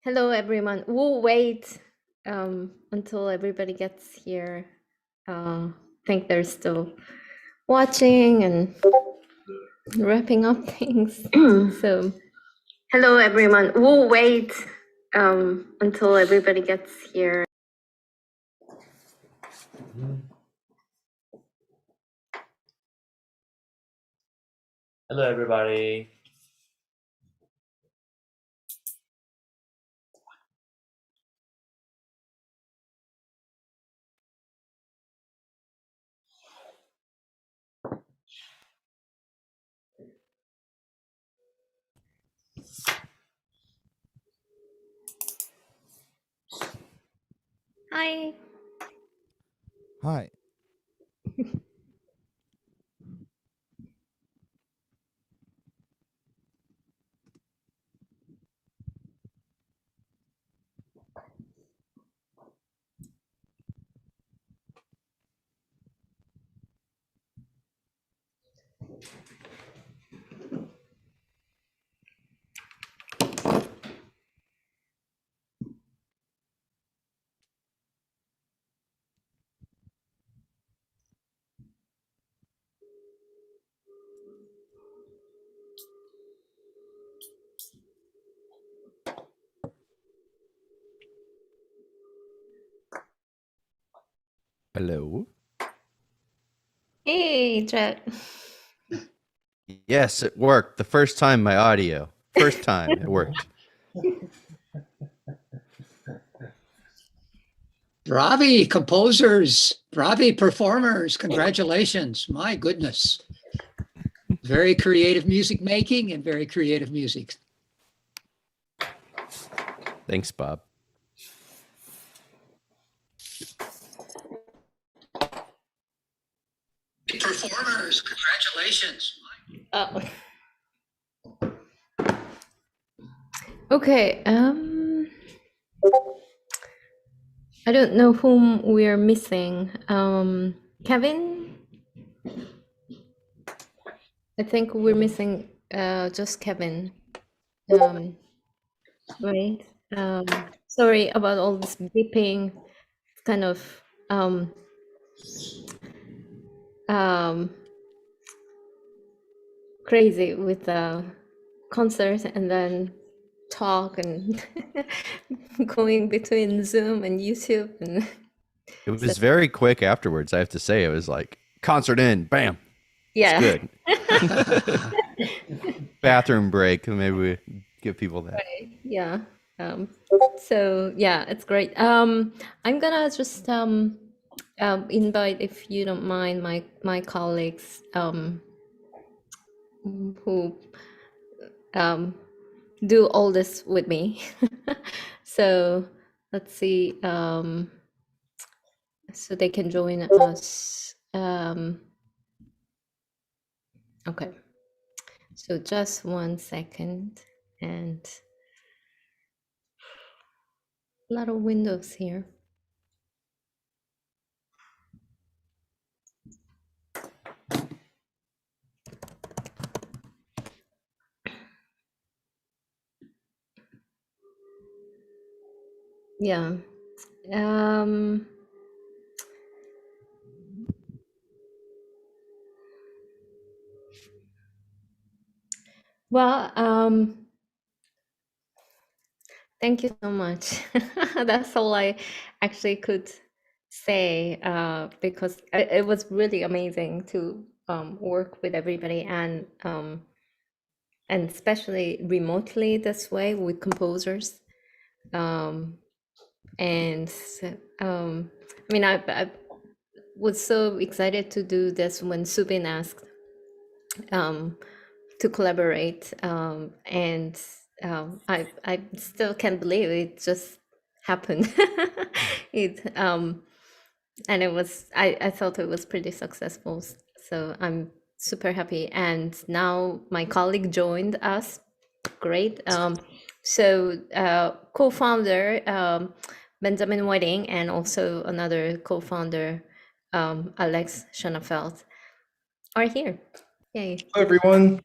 Hello, everyone. We'll wait until everybody gets here. I think they're still watching and wrapping up things. So, hello, everyone. We'll wait until everybody gets here. Hello, everybody. Hi. Hi. Hello. Hey, Jet. Yes, it worked. The first time my audio. First time it worked. Bravi composers, bravi performers, congratulations. My goodness. Very creative music making and very creative music. Thanks, Bob. Performers, congratulations. Oh. Okay. I don't know whom we're missing. Kevin? I think we're missing just Kevin. Right. Sorry about all this beeping. It's kind of crazy with the concert and then talk and going between Zoom and YouTube and It was very quick afterwards, I have to say. It was like concert in, bam. yeah. It's good. Bathroom break. Maybe we give people that. Right. Yeah. So yeah, it's great. I'm gonna just invite, if you don't mind, my colleagues who do all this with me. So let's see, so they can join us. Okay, so just 1 second, and a lot of windows here. Yeah. Well, thank you so much. That's all I actually could say, because it was really amazing to work with everybody, and especially remotely this way with composers. And I mean, I was so excited to do this when Subin asked to collaborate, and I still can't believe it just happened. It and it was, I thought it was pretty successful, so I'm super happy. And now my colleague joined us. Great. So co-founder Benjamin Wedding, and also another co-founder Alex Schoenfeld are here. Yay. Hello, everyone.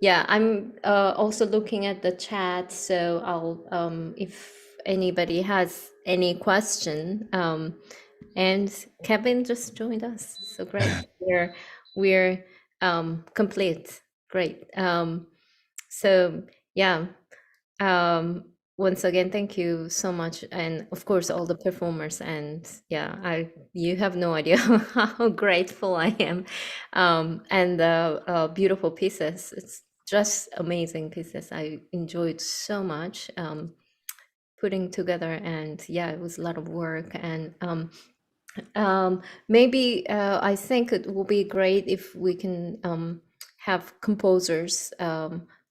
Yeah, I'm also looking at the chat, so I'll if anybody has any question, and Kevin just joined us, so great. We're complete, great. So yeah, once again, thank you so much, and of course all the performers. And yeah, you have no idea how grateful I am, and the beautiful pieces. It's just amazing pieces. I enjoyed so much putting together, and yeah, it was a lot of work. And maybe I think it will be great if we can have composers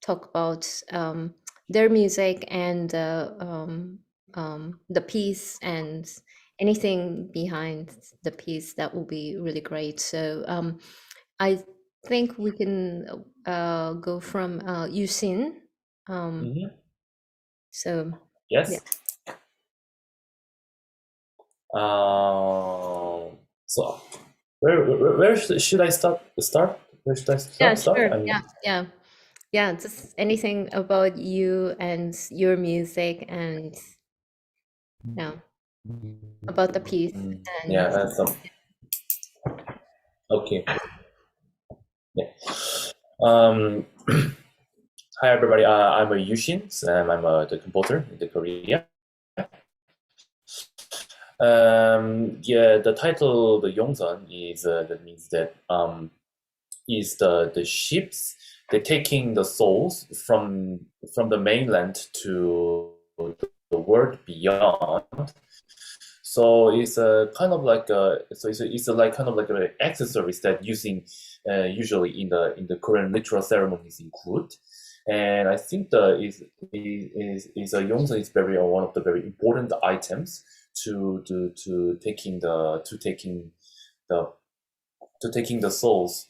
talk about their music and the piece and anything behind the piece. That will be really great. So I think we can go from Yusin. Mhm. So yeah, Yes. So where should I start? Where should I yeah, start? sure, yeah, yeah. Yeah, just anything about you and your music and yeah, about the piece Yeah, and okay. Yeah. Um, Hi everybody. I'm Yushin. And I'm the composer in the Korea. Yeah, the title, the Yongsan, is that means that is the ships they're taking the souls from the mainland to the world beyond. So it's a kind of like a so it's a like kind of like an accessories that using usually in the Korean ritual ceremonies include. And I think the is a Yongsan is very one of the very important items to taking the to taking the souls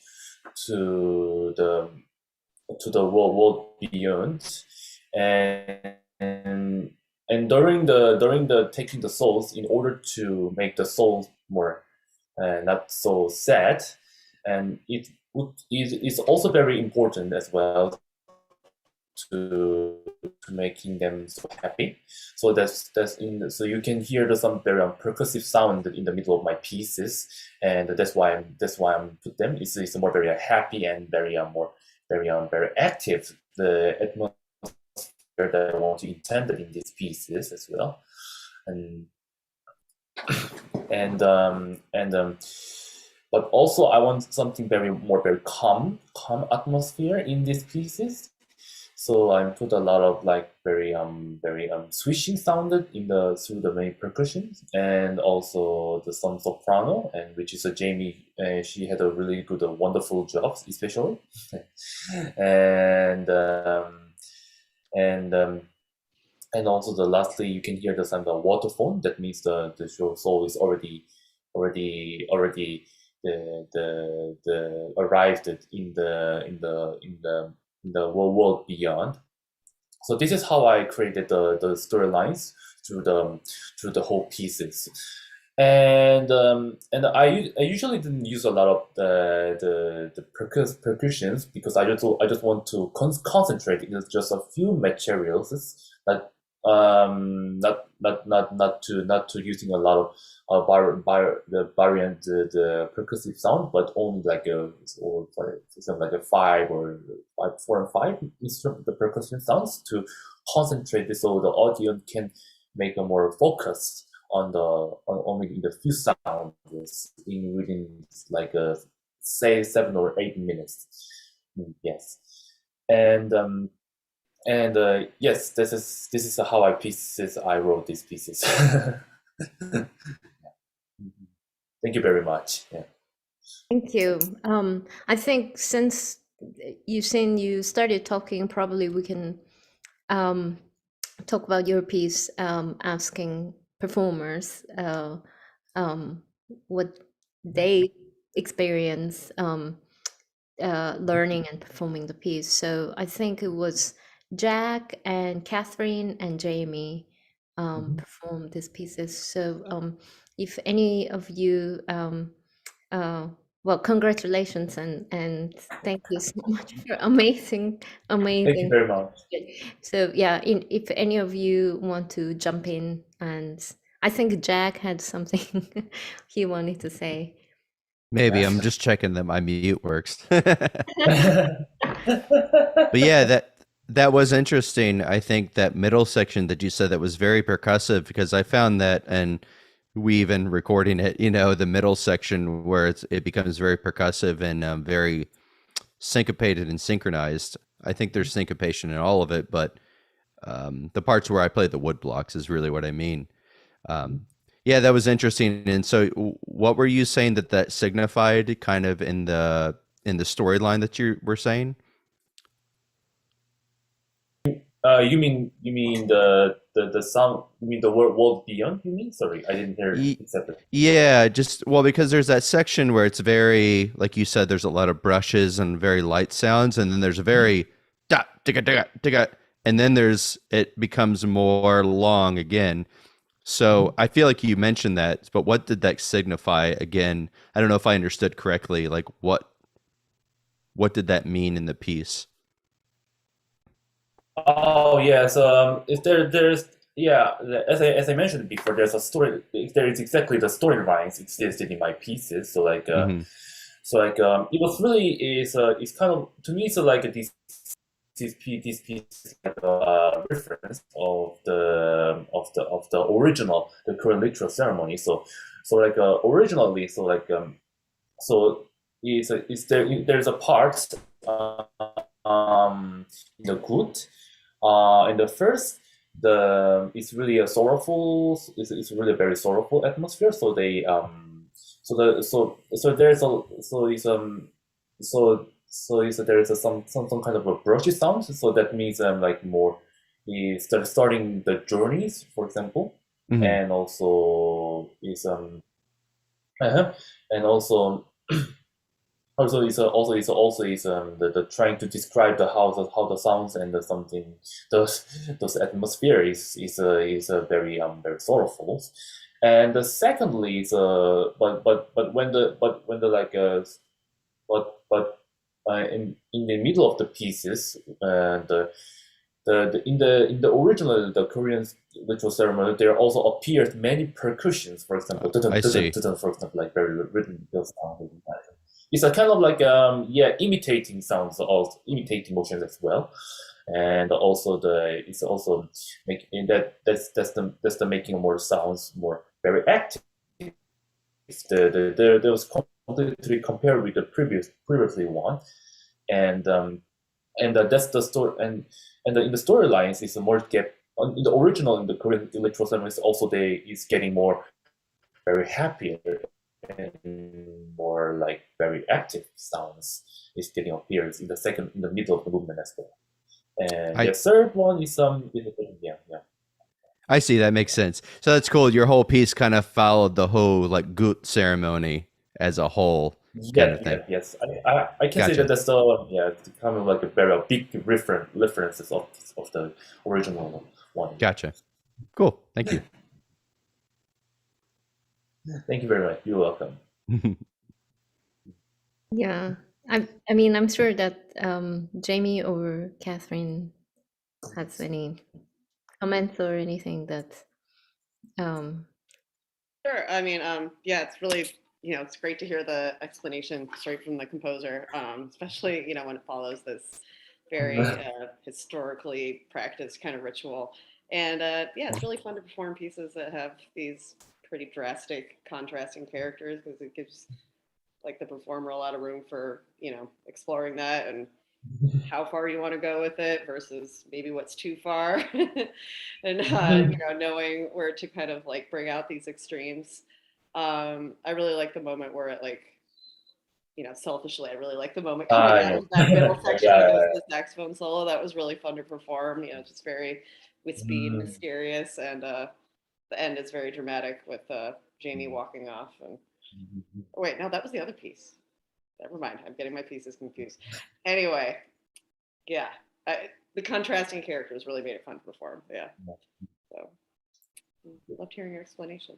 to the world beyond. And and during the taking the souls, in order to make the souls more not so sad, and it's also very important as well to making them so happy. So so you can hear some very percussive sound in the middle of my pieces, and that's why I'm put them. It's more very happy and very very active. The atmosphere that I want to intend in these pieces as well, and and but also I want something very calm atmosphere in these pieces. So I put a lot of like very swishing sounded in the through the main percussion, and also the some soprano, and which is a Jamie. She had a really good, wonderful job, especially, and and and also the lastly you can hear the sound of waterphone. That means the show soul is already the arrived in the world beyond. So this is how I created the storylines through the whole pieces. And I usually didn't use a lot of the percussions because I just want to concentrate in just a few materials that not to using a lot of the variant the percussive sound, but only like for example like a four and five instrument the percussion sounds to concentrate this so the audience can make a more focus on only in the few sounds in within like say 7 or 8 minutes. Yes, and yes, this is how I wrote these pieces. Thank you very much. Yeah. thank you. I think since you started talking, probably we can talk about your piece, asking performers what they experience learning and performing the piece. So I think it was Jack and Catherine and Jamie performed these pieces. So if any of you well, congratulations and thank you so much for Thank you amazing. very much. So yeah, if any of you want to jump in, and I think Jack had something he wanted to say. Maybe I'm just checking that my mute works. But yeah, that was interesting. I think that middle section that you said that was very percussive, because I found that, and we even recording it, the middle section where it becomes very percussive and very syncopated and synchronized. I think there's syncopation in all of it, but the parts where I play the wood blocks is really what I mean. Yeah, that was interesting. And so, what were you saying that signified, kind of in the storyline that you were saying? You mean the sound? You mean the world beyond? You mean? Sorry, I didn't hear exactly. Yeah, just because there's that section where it's very, like you said, there's a lot of brushes and very light sounds, and then there's a very da digga digga digga, and then it becomes more long again. So I feel like you mentioned that, but what did that signify again? I don't know if I understood correctly. Like what did that mean in the piece? Oh yeah, so if there's yeah, as I mentioned before, there's a story. There is exactly the storylines existed in my pieces. So like Hmm. it was really is it's kind of, to me, so like this piece is like a reference of the original, the Korean literal ceremony. So like originally, so like so there's a part uh, in the good. In the first, it's really a sorrowful. It's really a very sorrowful atmosphere. So they so the so there's a so it's so it's there is some kind of a brushy sound. So that means like more is starting the journeys, for example, Hmm. and also is uh-huh, and also is the trying to describe the how the sounds and the something those atmosphere is very sorrowful. And secondly is but when the like but in the middle of the pieces, in the original, the Korean ritual ceremony, there also appeared many percussions. For example, I see. for example, like very written sound. It's a kind of like imitating sounds, also imitating motions as well. And also it's also making that's the making more sounds more very active. There was completely compared with the previously one. And that's the story. And in the storylines is a more gap. In the original, in the Korean electoral ceremony, is also they is getting more very happier and more like very active sounds is getting appears in the middle of the movement as well. And I the third one is yeah. I see. That makes sense. So that's cool. Your whole piece kind of followed the whole like gut ceremony as a whole kind of thing. Yes. I can say that Gotcha. that's the yeah, it's kind of like a very big references of the original one. Gotcha. Cool. Thank you. Thank you very much. You're welcome. Yeah, I mean, I'm sure that Jamie or Catherine has any comments or anything that um Sure. I mean, yeah, it's really, it's great to hear the explanation straight from the composer, especially, when it follows this very historically practiced kind of ritual. And yeah, it's really fun to perform pieces that have these pretty drastic contrasting characters because it gives like the performer a lot of room for, exploring that and how far you want to go with it versus maybe what's too far and knowing where to kind of like bring out these extremes. I really like the moment where it like selfishly I really like the moment coming out Yeah. of that middle section Yeah, where yeah, there's the saxophone solo. That was really fun to perform, just very wispy and mysterious, and the end is very dramatic with Jamie walking off. And oh, wait, no, that was the other piece. Never mind, I'm getting my pieces confused. Anyway, yeah, the contrasting characters really made it fun to perform. Yeah, so loved hearing your explanation.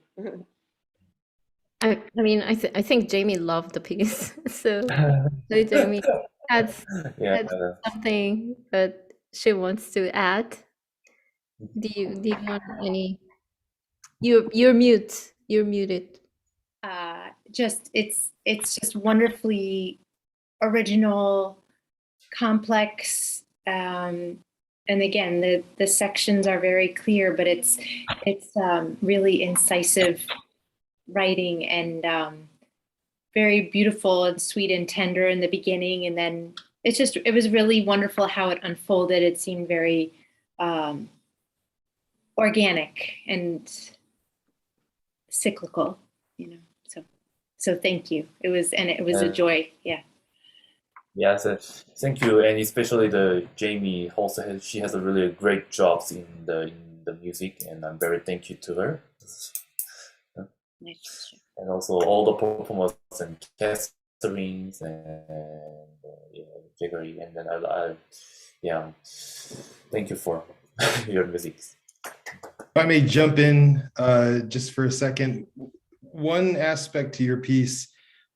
I mean, I think Jamie loved the piece. So Jamie has Yeah. had something that she wants to add. Do you want any? You're mute. You're muted. Just it's just wonderfully original, complex, and again the sections are very clear, but it's really incisive writing, and very beautiful and sweet and tender in the beginning, and then it was really wonderful how it unfolded. It seemed very organic and cyclical, you know. So thank you. It was a joy. Yeah. Yeah, so thank you, and especially the Jamie also she has a really great jobs in the music, and I'm very thank you to her. Nice. And also all the performers and Catherine and Gregory, and then yeah, thank you for your music. If I may jump in just for a second, one aspect to your piece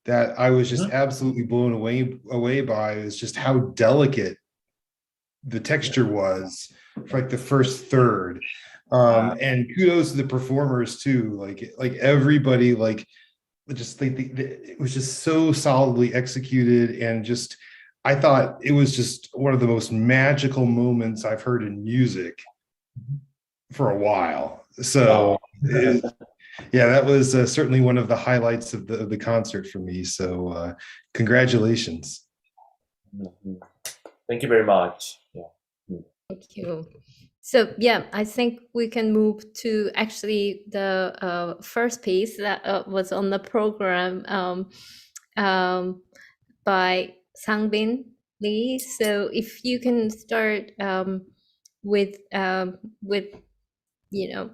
that I was just absolutely blown away by is just how delicate the texture was for like the first third. And kudos to the performers too. Like everybody, like just it was just so solidly executed, and just I thought it was just one of the most magical moments I've heard in music for a while. So yeah, that was certainly one of the highlights of the concert for me. So congratulations. Thank you very much. Yeah. Thank you. So yeah, I think we can move to actually the first piece that was on the program by Sangbin Lee. So if you can start with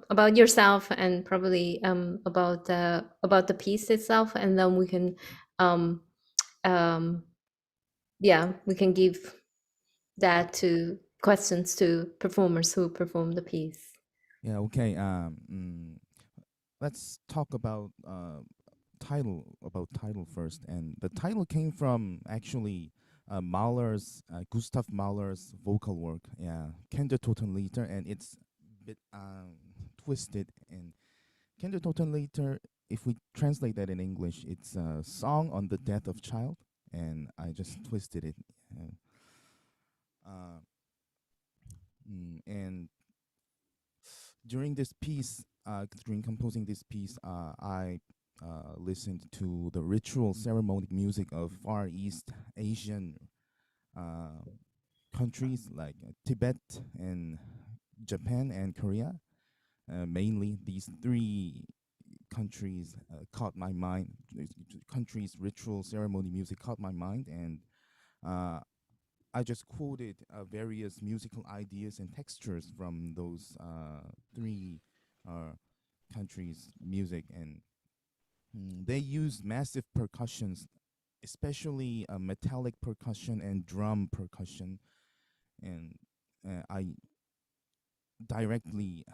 about yourself, and probably about the piece itself, and then we can we can give that to questions to performers who perform the piece. Yeah, okay. Let's talk about title first. And the title came from actually Mahler's Gustav Mahler's vocal work. Yeah, Kindertotenlieder, and it's a bit twisted. And Kindertotenlieder, if we translate that in English, it's a song on the death of child. And I just twisted it. And during this piece, during composing this piece, I listened to the ritual ceremonic music of Far East Asian countries like Tibet and Japan and Korea. Mainly these three countries caught my mind. Countries' ritual ceremony music caught my mind, and I just quoted various musical ideas and textures from those three countries' music, and they use massive percussions, especially metallic percussion and drum percussion, and I directly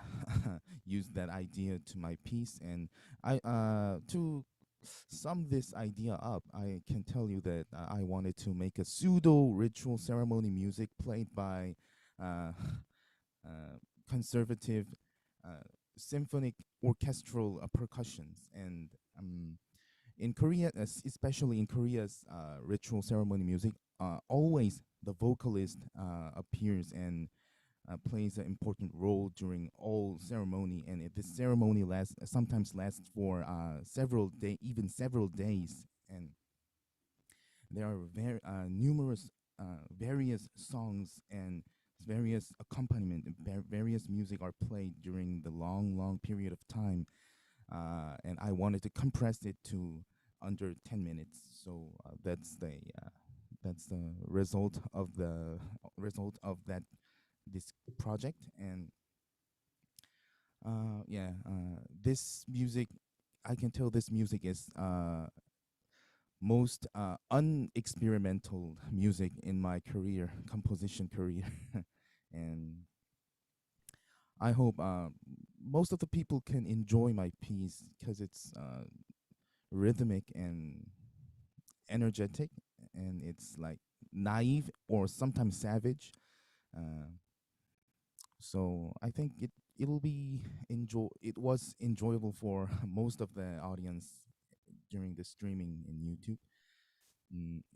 used that idea to my piece, and I to sum this idea up, I can tell you that I wanted to make a pseudo ritual ceremony music played by uh, conservative symphonic orchestral percussions. And in Korea, especially in Korea's ritual ceremony music, always the vocalist appears and plays an important role during all ceremony, and this ceremony sometimes lasts for even several days, and there are numerous various songs and various accompaniment and various music are played during the long period of time, and I wanted to compress it to under 10 minutes. So that's the result of that this project. And this music, I can tell this music is most unexperimental music in my composition career. And I hope most of the people can enjoy my piece, because it's rhythmic and energetic, and it's like naive or sometimes savage. Uh, so I think it was enjoyable for most of the audience during the streaming in YouTube.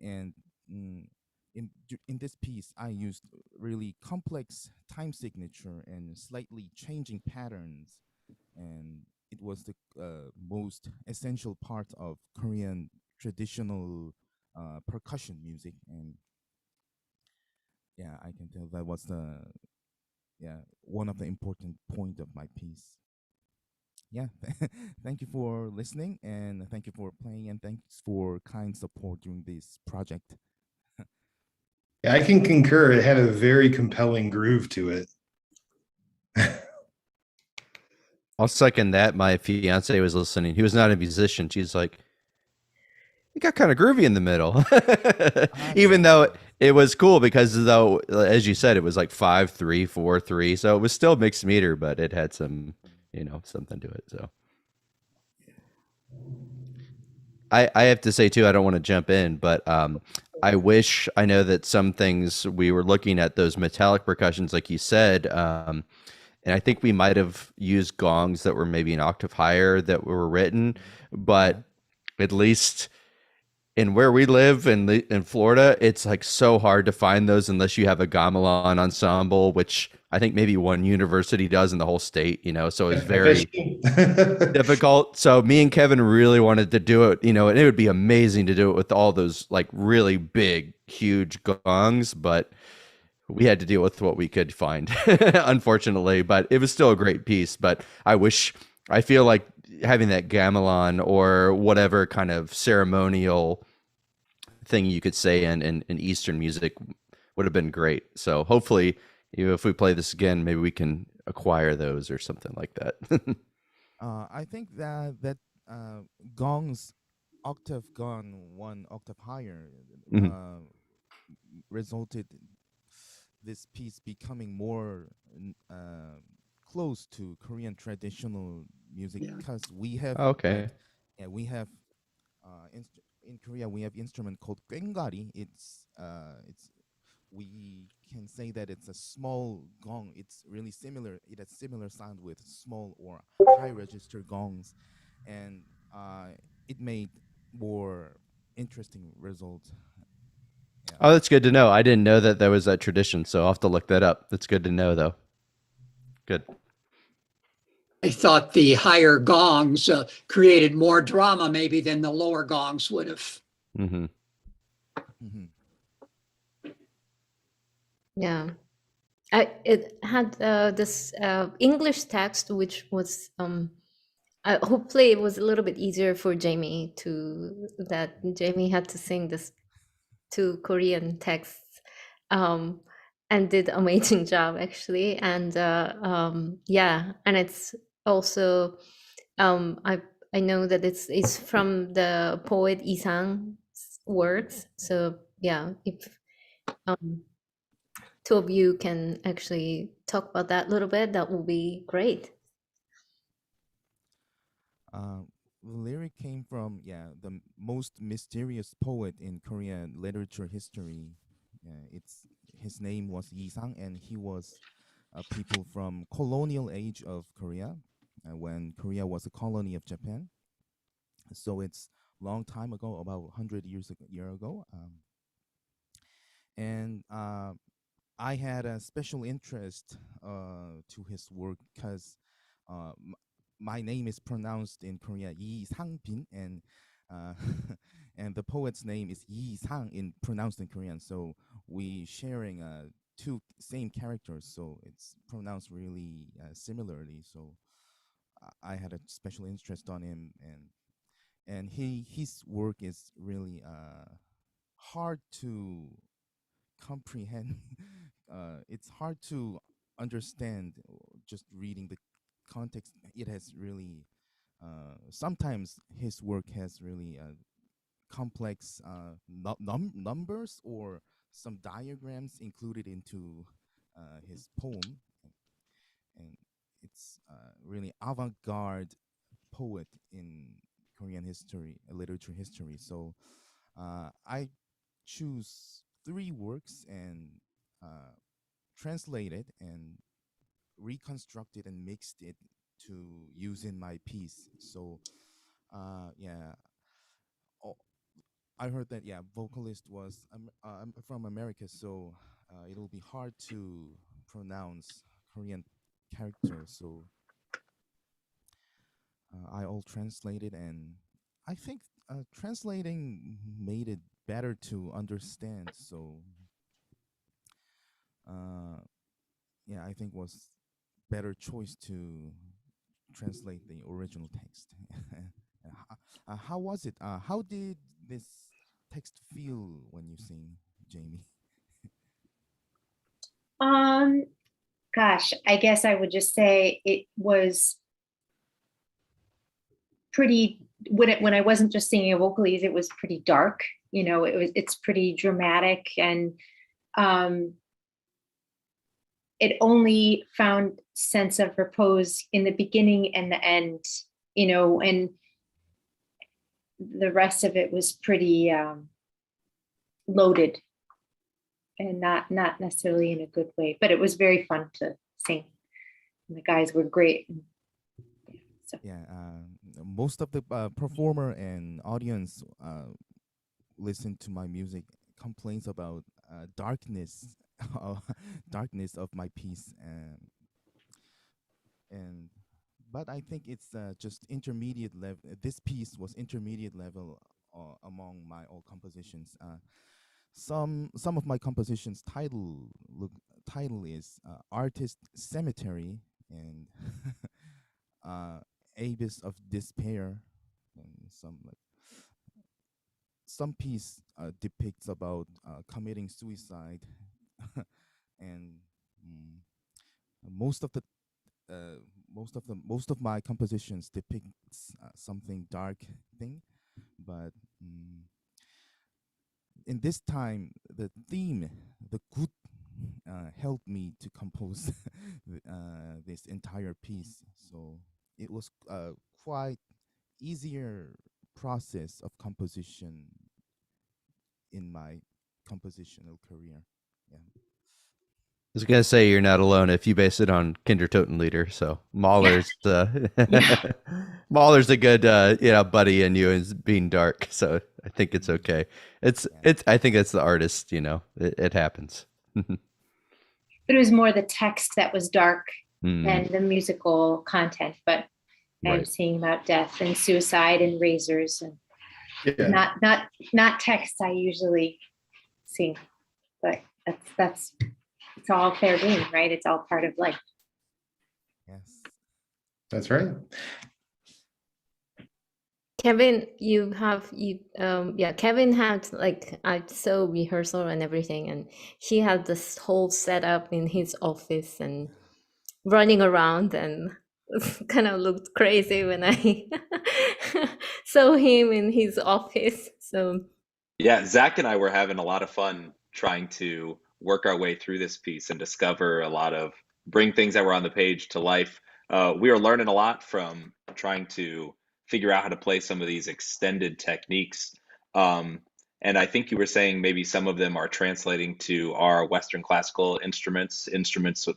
And mm, in this piece, I used really complex time signature and slightly changing patterns, and it was the most essential part of Korean traditional percussion music. And yeah, I can tell that was the one of the important point of my piece. Yeah, thank you for listening, and thank you for playing, and thanks for kind support during this project. Yeah, I can concur. It had a very compelling groove to it. I'll second that. My fiance was listening. He was not a musician. She's like, it got kind of groovy in the middle. Even though it was cool because, though, as you said, it was like 5/3, 4/3. So it was still mixed meter, but it had some, something to it. So I have to say too, I don't want to jump in, but I know that some things we were looking at those metallic percussions, like you said, and I think we might have used gongs that were maybe an octave higher that were written, but at least in where we live in Florida, it's like so hard to find those unless you have a gamelan ensemble, which I think maybe one university does in the whole state, so it's very difficult. So me and Kevin really wanted to do it, and it would be amazing to do it with all those like really big, huge gongs, but we had to deal with what we could find, unfortunately, but it was still a great piece. But I feel like having that gamelan or whatever kind of ceremonial thing you could say in Eastern music would have been great. So hopefully, if we play this again, maybe we can acquire those or something like that. I think that gongs octave gone one octave higher Mhm. resulted this piece becoming more close to Korean traditional music Yeah. because we have Okay. we have in Korea we have instrument called 꽹과리. It's we can say that it's a small gong. It's really similar. It has similar sound with small or high register gongs, and it made more interesting results. Yeah. Oh, that's good to know. I didn't know that there was that tradition, so I'll have to look that up. That's good to know, though. Good. I thought the higher gongs created more drama maybe than the lower gongs would have. Mm-hmm. Mhm. Yeah. It had this English text, which was hopefully it was a little bit easier for Jamie that Jamie had to sing this two Korean texts, and did amazing job actually. And yeah, and it's also I know that it's from the poet Isang's works. So yeah, if two of you can actually talk about that a little bit, that will be great. The lyric came from the most mysterious poet in Korean literature history. It's his name was Yi Sang, and he was a people from colonial age of Korea, when Korea was a colony of Japan. So it's long time ago, about 100 years ago. And I had a special interest to his work because my name is pronounced in Korea Yi Sang-bin, and uh, and the poet's name is Yi Sang in pronounced in Korean. So we sharing two same characters, so it's pronounced really similarly. So I had a special interest on him, and his work is really hard to comprehend. It's hard to understand just reading the context. It has really sometimes his work has really complex numbers or some diagrams included into his poem, and it's really avant-garde poet in Korean Korean history, literature history. So I choose 3 works and translate it and reconstruct it and mixed it to use in my piece. So yeah, oh, I heard that yeah, vocalist was from America, so it'll be hard to pronounce Korean characters. So I all translated, and I think translating made it better to understand. So yeah, I think was better choice to translate the original text. How was it? How did this text feel when you sing, Jamie? Um, Gosh, I guess I would just say it was pretty when I wasn't just singing vocally, it was pretty dark. It's pretty dramatic, and um it only found sense of repose in the beginning and the end, and the rest of it was pretty loaded and not necessarily in a good way, but it was very fun to sing. And the guys were great. So Yeah, most of the performer and audience listen to my music complains about darkness, darkness of my piece, and but I think it's just intermediate level. This piece was intermediate level among my all compositions. Some of my compositions title is Artist Cemetery and Abyss of Despair, and some piece depicts about committing suicide, and mm, most of the most of my compositions depicts something dark thing, but in this time the theme, the good, helped me to compose this entire piece. So it was quite easier process of composition in my compositional career. Yeah. I was gonna say you're not alone if you base it on Kindertotenlieder. So Mahler's Mahler's a good buddy in you is being dark. So I think it's okay. It's I think it's the artist. It happens. but it was more the text that was dark Mm, than the musical content. But I'm right. singing about death and suicide and razors, and Yeah. not texts I usually sing. But that's it's all fair game, right? It's all part of life. Yes. That's right. Kevin, Kevin had I saw rehearsal and everything, and he had this whole setup in his office and running around, and kind of looked crazy when I saw him in his office. So Yeah, Zach and I were having a lot of fun trying to work our way through this piece and discover bring things that were on the page to life. We are learning a lot from trying to figure out how to play some of these extended techniques. And I think you were saying maybe some of them are translating to our Western classical instruments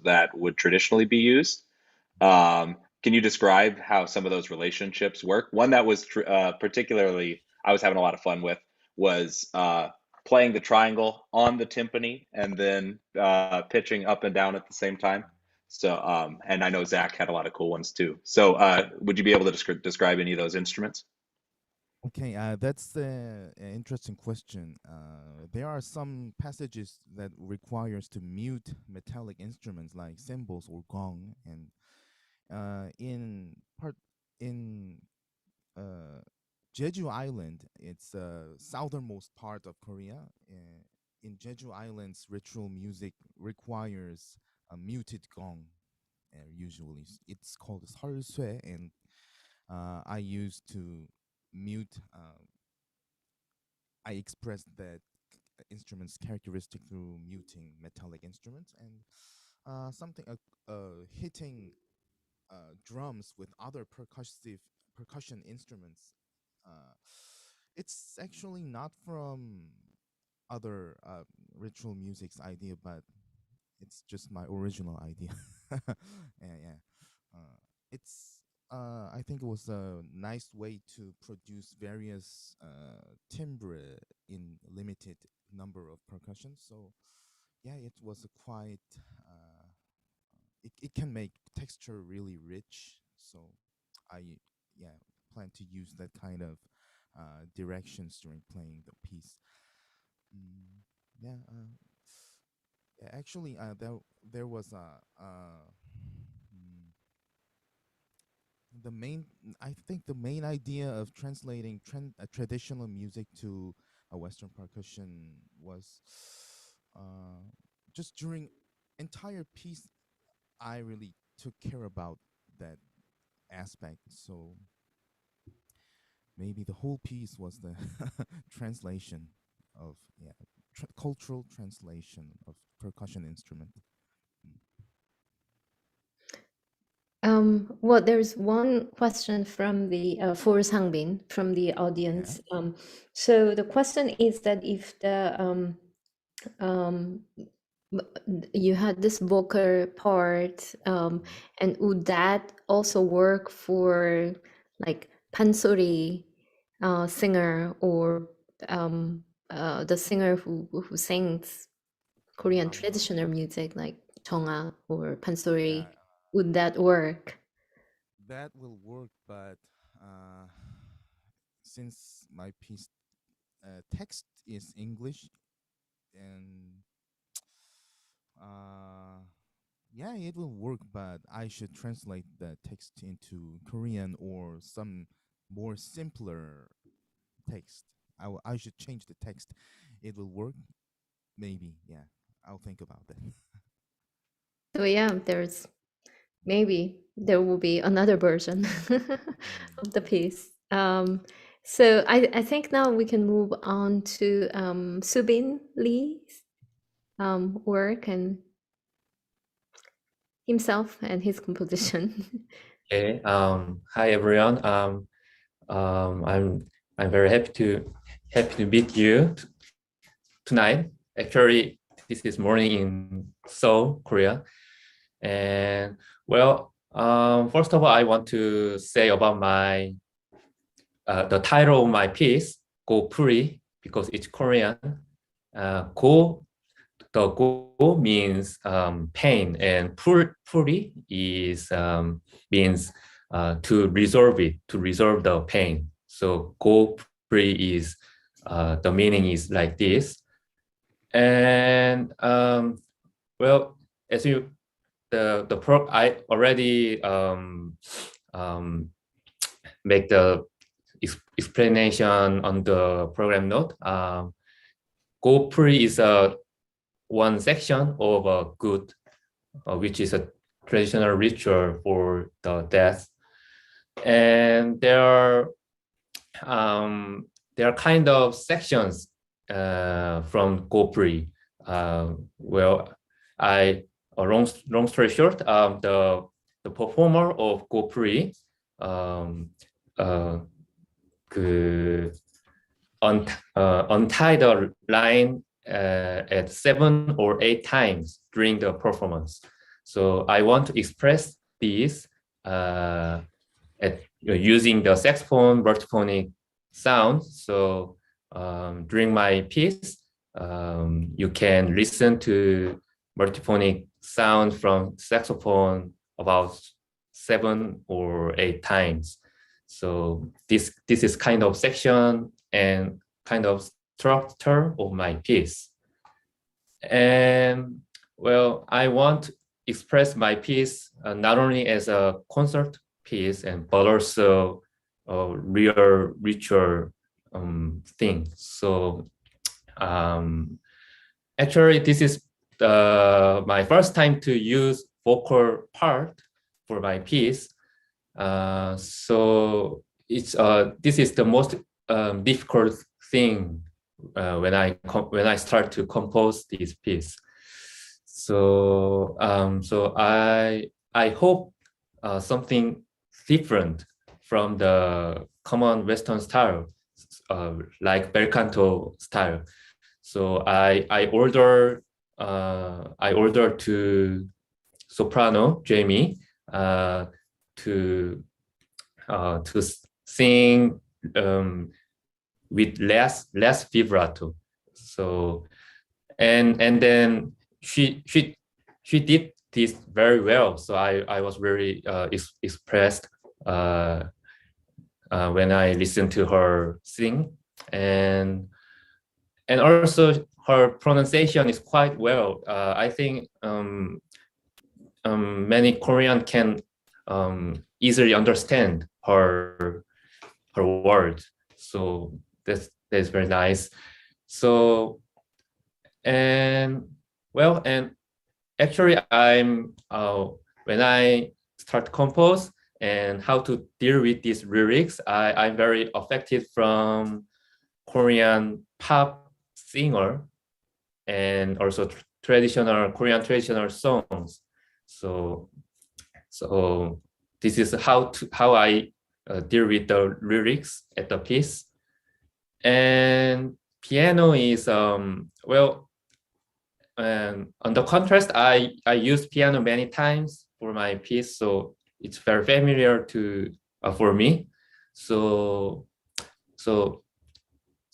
that would traditionally be used. Can you describe how some of those relationships work? One that was particularly I was having a lot of fun with was playing the triangle on the timpani and then pitching up and down at the same time. So, and I know Zach had a lot of cool ones too. So, would you be able to describe any of those instruments? Okay, that's an interesting question. There are some passages that requires to mute metallic instruments like cymbals or gong, and in Jeju Island, it's southernmost part of Korea. In Jeju Island's ritual music requires a muted gong. Usually, it's called 설쇠, and I used to mute. I expressed that instrument's characteristic through muting metallic instruments, and something hitting drums with other percussion instruments It's actually not from other ritual music's idea, but it's just my original idea. Yeah. It's I think it was a nice way to produce various timbre in limited number of percussion. So yeah, it was a quite it can make texture really rich. So I yeah plan to use that kind of directions during playing the piece. Mm, yeah, actually, there was mm, the main. I think the main idea of translating traditional music to a Western percussion was just during entire piece. I really took care about that aspect. So maybe the whole piece was the translation of cultural translation of percussion instrument. Well, there's one question from the for Sangbin from the audience. So the question is that if the you had this vocal part, and would that also work for like pansori singer or the singer who sings Korean traditional music like Chonga or pansori? Would that work? That will work, but since my piece text is English, and yeah, it will work, but I should translate the text into Korean or some more simpler text. I should change the text. It will work, maybe. Yeah, I'll think about that. So yeah, maybe there will be another version of the piece. So I think now we can move on to Subin Lee's work and himself and his composition. Okay. Hi everyone. I'm very happy to meet you tonight. Actually, this is morning in Seoul, Korea. And well, first of all, I want to say about my the title of my piece, Go Puri, because it's Korean. Go, the go means pain, and puri is means to resolve it, to resolve the pain. So go puri is the meaning is like this. And well, as you I already make the explanation on the program note. Go puri is one section of a good, which is a traditional ritual for the death, and there are kind of sections from Go puri. Well, long story short, the performer of Go puri untie the line at 7 or 8 times during the performance. So I want to express this using the saxophone multiphonic sound. So during my piece, you can listen to multiphonic sound from saxophone about 7 or 8 times. So this is kind of section and kind of structure of my piece. And well, I want to express my piece not only as a concert piece but also a real ritual thing. So actually, this is my first time to use vocal part for my piece. So it's this is the most difficult thing when I start to compose this piece. So so I hope something different from the common Western style, like bel canto style. So I ordered to soprano Jamie to sing with less vibrato. So and then she did this very well. So I was very expressed when I listened to her sing, and also her pronunciation is quite well. I think many Korean can easily understand her words. So that's very nice. So and actually I'm when I start to compose and how to deal with these lyrics, I'm very affected from Korean pop singer and also Korean traditional songs. So this is how I deal with the lyrics at the piece. And piano is and on the contrast, I use piano many times for my piece, so it's very familiar to for me. So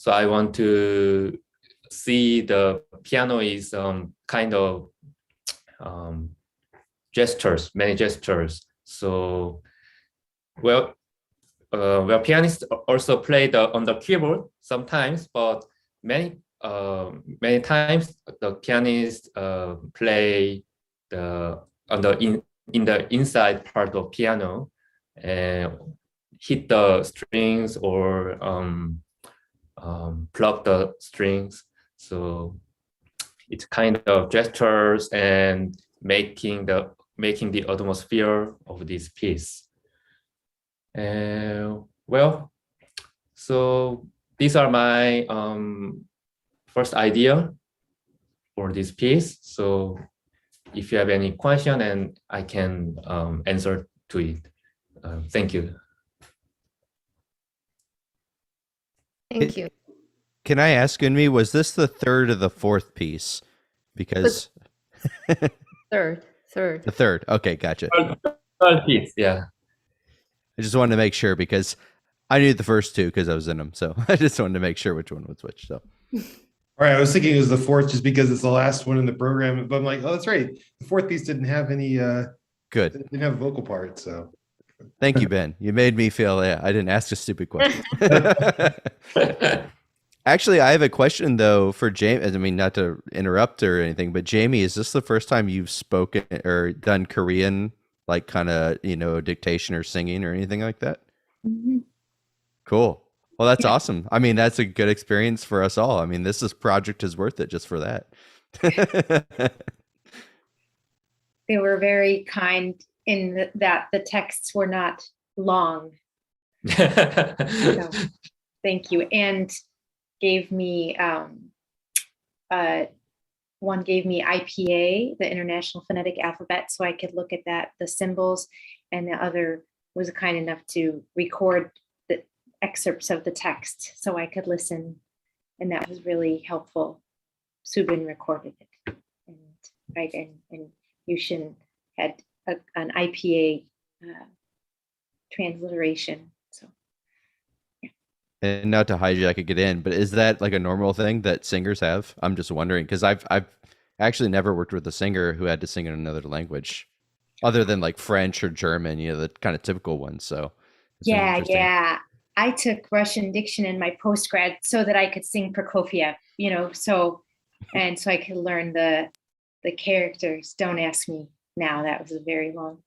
I want to see the piano is kind of gestures, many gestures. So pianists also play on the keyboard sometimes, but many times the pianists play in the inside part of piano and hit the strings or pluck the strings. So it's kind of gestures and making the atmosphere of this piece. So these are my first idea for this piece. So if you have any question, and I can answer to it. Thank you. Thank you. Can I ask, Unmi, was this the third or the fourth piece? Because Third. the third. Okay, gotcha. Third piece, yeah. I just wanted to make sure because I knew the first two because I was in them. So I just wanted to make sure which one was which. So. All right, I was thinking it was the fourth just because it's the last one in the program, but I'm like, oh, that's right. The fourth piece didn't have any good. Didn't have a vocal part, so. Thank you, Ben. You made me feel I didn't ask a stupid question. Actually, I have a question though for Jamie. I mean, not to interrupt or anything, but Jamie, is this the first time you've spoken or done Korean, like kind of, dictation or singing or anything like that? Mm-hmm. Cool. Well, that's awesome. I mean, that's a good experience for us all. I mean, this project is worth it just for that. They were very kind in that the texts were not long. So, thank you. And gave me one gave me IPA, the International Phonetic Alphabet, so I could look at the symbols, and the other was kind enough to record the excerpts of the text so I could listen, and that was really helpful. Subin recorded it, and Yushin had an IPA transliteration. So, yeah. And not to hijack it, get in, but is that like a normal thing that singers have? I'm just wondering because I've actually never worked with a singer who had to sing in another language, other than like French or German, the kind of typical ones. So yeah. I took Russian diction in my postgrad so that I could sing Prokofiev, so I could learn the characters. Don't ask me now. That was a very long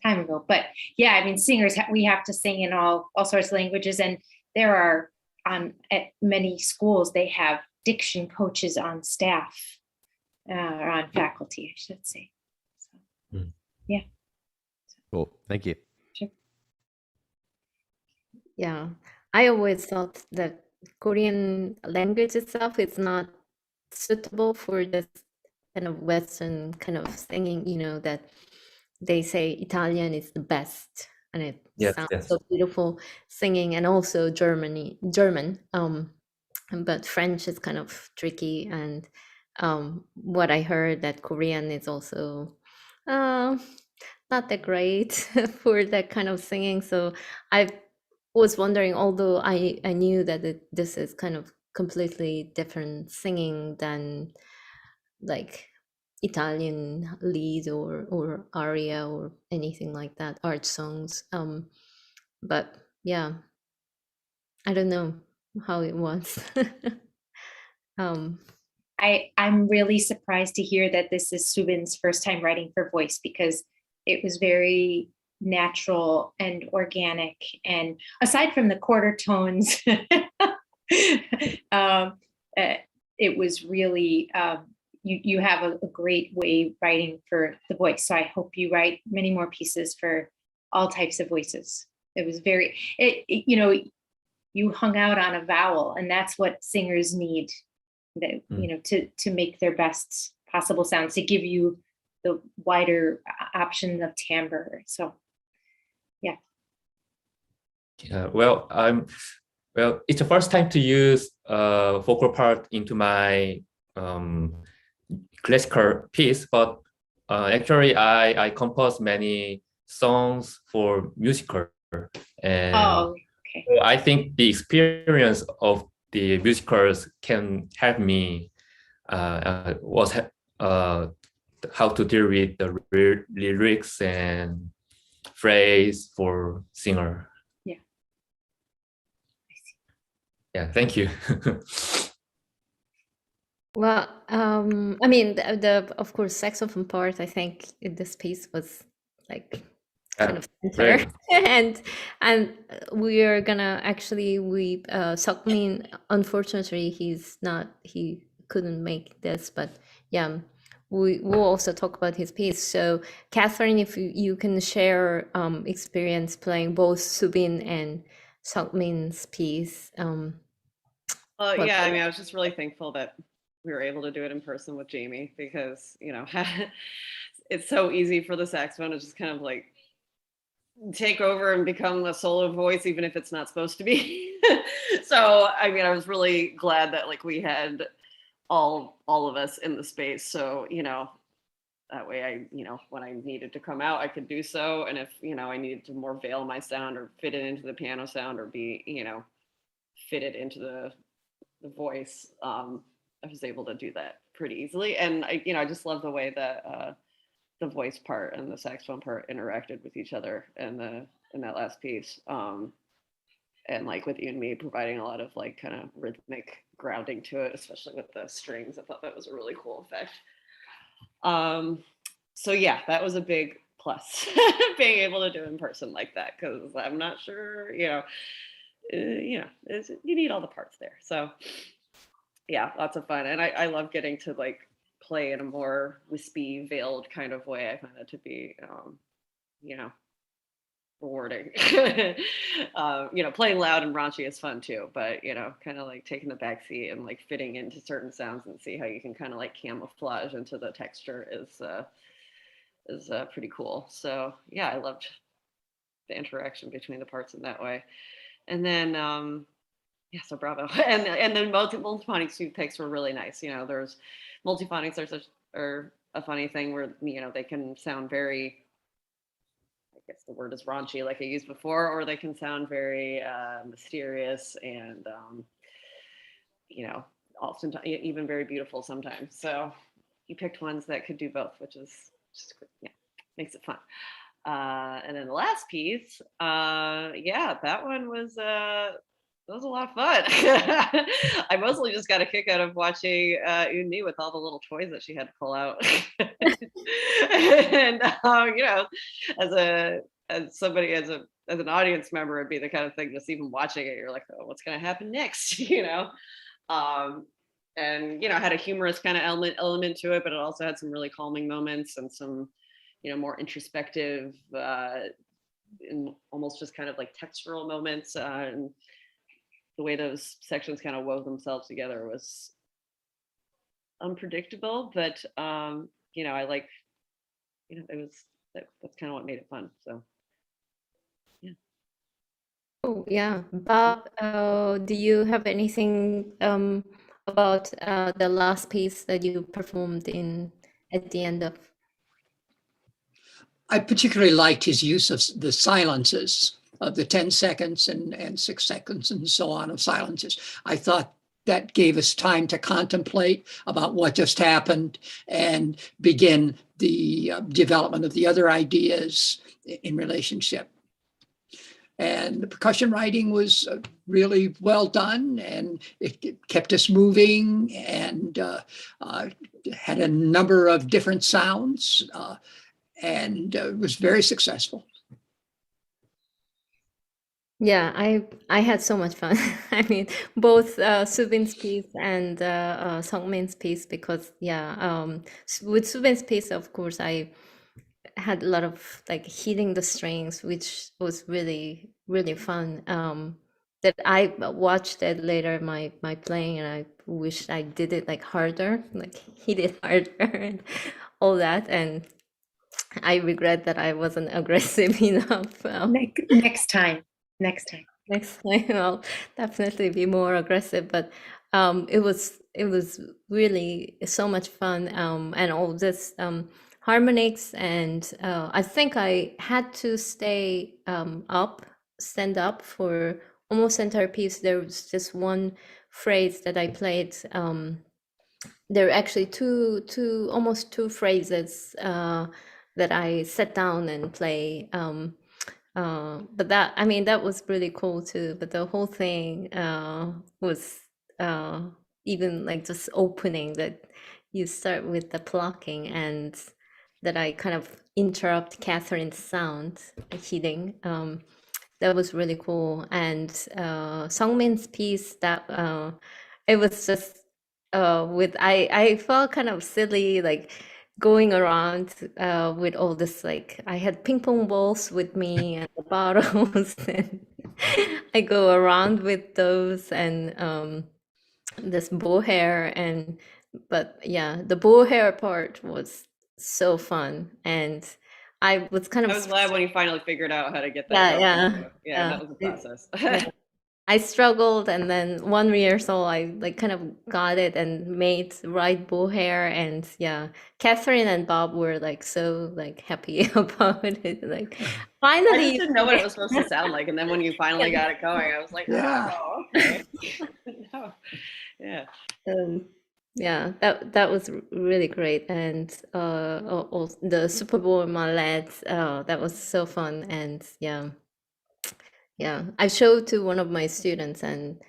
time ago. But yeah, I mean, singers, we have to sing in all sorts of languages. And there are, at many schools, they have diction coaches on staff, or on faculty, I should say. So, yeah. Cool. Thank you. Sure. Yeah, I always thought that Korean language itself is not suitable for this kind of Western kind of singing, that they say Italian is the best and it Yes, sounds yes. so beautiful singing, and also German. But French is kind of tricky, and what I heard that Korean is also uh, not that great for that kind of singing. So I was wondering, although I knew that this is kind of completely different singing than like Italian lead or aria or anything like that, art songs. But yeah, I don't know how it was. um, I'm really surprised to hear that this is Subin's first time writing for voice, because it was very natural and organic. And aside from the quarter tones, um, it was really, you have a great way writing for the voice. So I hope you write many more pieces for all types of voices. It was very, you hung out on a vowel, and that's what singers need, that to make their best possible sounds, to give you the wider option of timbre. So yeah. Well, it's the first time to use vocal part into my classical piece, but actually I composed many songs for musical, and okay. I think the experience of the musicals can help me how to deal with the lyrics and phrase for singer. Yeah. Yeah, thank you. well, I mean, the of course saxophone part, I think in this piece was like kind of center. Great. and we are gonna actually Seokmin, unfortunately he couldn't make this, but yeah, we will also talk about his piece. So Catherine, if you can share experience playing both Subin and Seokmin's piece. Yeah, I mean, I was just really thankful that we were able to do it in person with Jamie, because it's so easy for the saxophone to just kind of like take over and become a solo voice, even if it's not supposed to be. So I mean, I was really glad that like we had all of us in the space, so that way I when I needed to come out I could do so, and if I needed to more veil my sound or fit it into the piano sound, or be fit it into the voice, I was able to do that pretty easily. And I just love the way that the voice part and the saxophone part interacted with each other in that last piece. And like with Eunmi providing a lot of like kind of rhythmic grounding to it, especially with the strings. I thought that was a really cool effect. So yeah, that was a big plus, being able to do in person like that, because I'm not sure, you need all the parts there. So yeah, lots of fun. And I love getting to like play in a more wispy, veiled kind of way. I find that to be, rewarding. Playing loud and raunchy is fun too, but kind of like taking the backseat and like fitting into certain sounds and see how you can kind of like camouflage into the texture is pretty cool. So yeah, I loved the interaction between the parts in that way. And then yeah, so bravo. And then multiphonics you picked were really nice. There's multiphonics are a funny thing where they can sound very, I guess the word is raunchy like I used before, or they can sound very mysterious and oftentimes even very beautiful sometimes. So you picked ones that could do both, which is just makes it fun. And then the last piece, yeah, that one was a lot of fun. I mostly just got a kick out of watching Eunmi with all the little toys that she had to pull out. And as an audience member, it'd be the kind of thing, just even watching it, you're like, oh, what's gonna happen next? And had a humorous kind of element to it, but it also had some really calming moments and some more introspective and almost just kind of like textural moments, and the way those sections kind of wove themselves together was unpredictable, but I like, it was that's kind of what made it fun. So Oh, yeah. Bob, do you have anything about the last piece that you performed in at the end of? I particularly liked his use of the silences of the 10 seconds and 6 seconds and so on of silences. I thought that gave us time to contemplate about what just happened and begin the development of the other ideas in relationship. And the percussion writing was really well done, and it kept us moving, and had a number of different sounds, and was very successful. Yeah, I had so much fun. I mean, both Subin's piece and Sungmin's piece, because yeah, with Subin's piece, of course, I had a lot of like hitting the strings, which was really fun. That I watched it later my playing, and I wished I did it like harder, like hit it harder and all that. And I regret that I wasn't aggressive enough. Next time. Next time I'll definitely be more aggressive. But it was really so much fun, and all this harmonics, and I think I had to stand up for almost entire piece. There was just one phrase that I played. There are actually almost two phrases that I sat down and play. But that, I mean, that was really cool too. But the whole thing was even like just opening, that you start with the plucking, and that I kind of interrupt Catherine's sound hitting. That was really cool. And Sungmin's piece, that it was just I felt kind of silly, like going around with all this, like I had ping pong balls with me and the bottles, and I go around with those, and this bow hair, but yeah, the bow hair part was so fun, and I was kind of I was glad when you finally figured out how to get that going. Yeah. That was a process. Yeah. I struggled, and then one rehearsal I like kind of got it and made right bow hair, and yeah, Catherine and Bob were like so like happy about it. Like I finally, just didn't know what it was supposed to sound like, and then when you finally got it going, I was like, oh, okay. No. Yeah. Yeah, that was really great, and the Super Bowl Mallet, that was so fun, and yeah. I showed to one of my students, and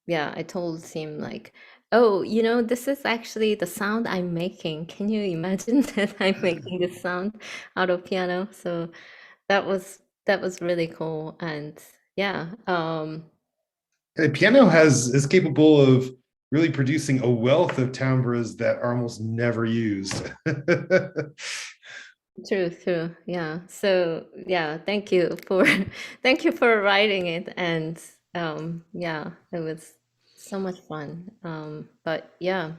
yeah, I told him like, oh, this is actually the sound I'm making. Can you imagine that I'm making this sound out of piano? So that was really cool, and yeah. Piano is capable of really producing a wealth of timbres that are almost never used. True. Yeah. So yeah, thank you for writing it, and yeah, it was so much fun. But yeah,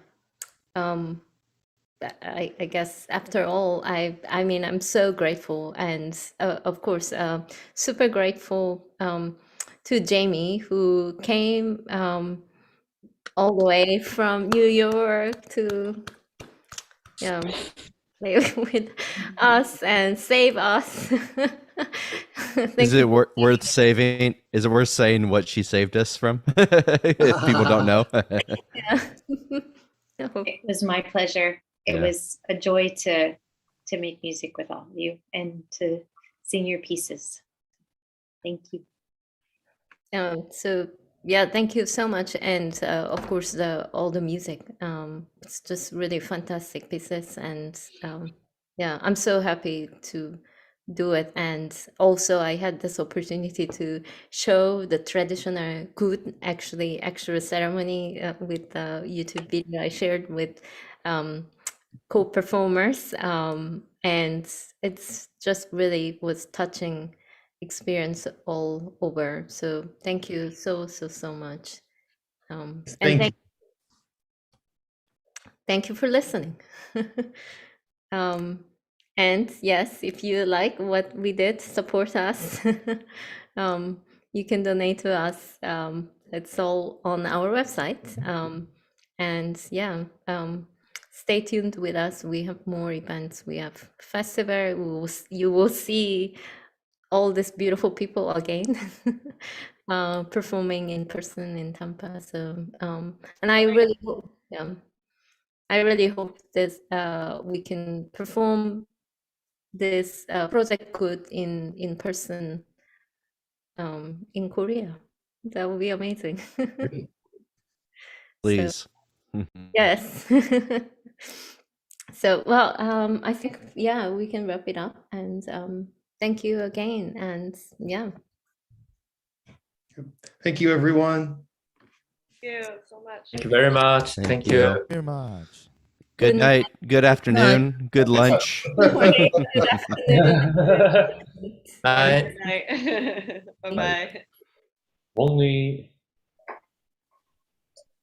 I guess after all, I mean, I'm so grateful, and of course, super grateful to Jamie, who came all the way from New York to play with us and save us. Is it worth saving? Is it worth saying what she saved us from? If people don't know. Yeah. It was my pleasure. It was a joy to make music with all of you and to sing your pieces. Thank you. So yeah, thank you so much, and of course all the music. It's just really fantastic pieces, and yeah, I'm so happy to do it. And also I had this opportunity to show the traditional good actual ceremony with the YouTube video I shared with co-performers, and it's just really was touching experience all over. So thank you so much, and thank you for listening. And yes, if you like what we did, support us. you can donate to us. It's all on our website. And yeah, stay tuned with us. We have more events. We have festival. You will see all these beautiful people again performing in person in Tampa. So and I really hope, I really hope this we can perform this project good in person in Korea. That would be amazing. Please. Yes. So, well, I think, yeah, we can wrap it up. And thank you again. And yeah. Thank you, everyone. Thank you so much. Thank you very much. Thank you. Very much. Good night. Good afternoon. Good lunch. Good morning, good afternoon. Bye. Good night. Bye-bye. Only